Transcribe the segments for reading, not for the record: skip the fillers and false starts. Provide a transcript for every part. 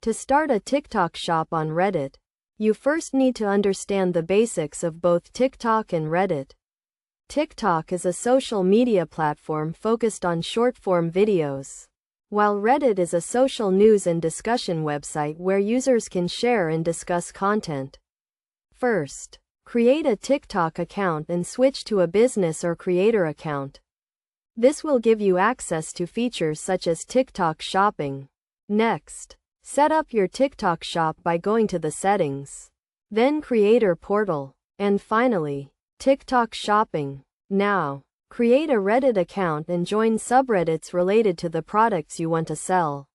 To start a TikTok shop on Reddit, you first need to understand the basics of both TikTok and Reddit. TikTok is a social media platform focused on short-form videos, while Reddit is a social news and discussion website where users can share and discuss content. First, create a TikTok account and switch to a business or creator account. This will give you access to features such as TikTok shopping. Next, set up your TikTok shop by going to the settings, then creator portal, and finally, TikTok shopping. Now, create a Reddit account and join subreddits related to the products you want to sell.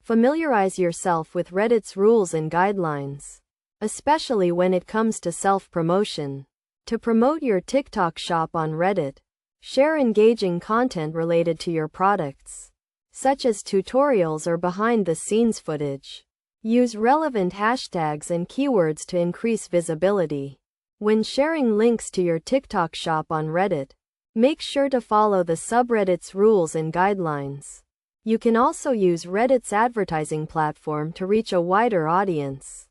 Familiarize yourself with Reddit's rules and guidelines, especially when it comes to self-promotion. To promote your TikTok shop on Reddit, share engaging content related to your products, such as tutorials or behind-the-scenes footage. Use relevant hashtags and keywords to increase visibility. When sharing links to your TikTok shop on Reddit, make sure to follow the subreddit's rules and guidelines. You can also use Reddit's advertising platform to reach a wider audience.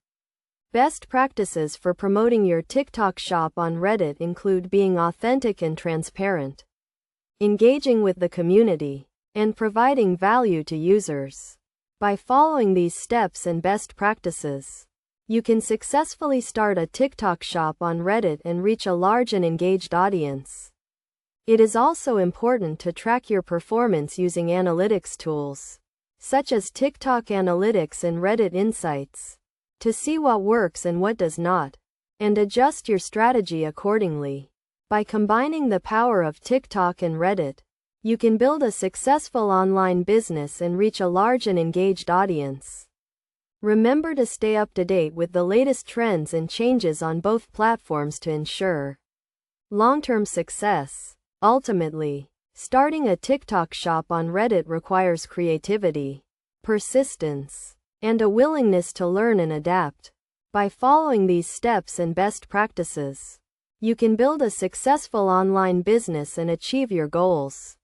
Best practices for promoting your TikTok shop on Reddit include being authentic and transparent, engaging with the community, and providing value to users. By following these steps and best practices, you can successfully start a TikTok shop on Reddit and reach a large and engaged audience. It is also important to track your performance using analytics tools, such as TikTok Analytics and Reddit Insights, to see what works and what does not, and adjust your strategy accordingly. By combining the power of TikTok and Reddit, you can build a successful online business and reach a large and engaged audience. Remember to stay up to date with the latest trends and changes on both platforms to ensure long-term success. Ultimately, starting a TikTok shop on Reddit requires creativity, persistence, and a willingness to learn and adapt. By following these steps and best practices, you can build a successful online business and achieve your goals.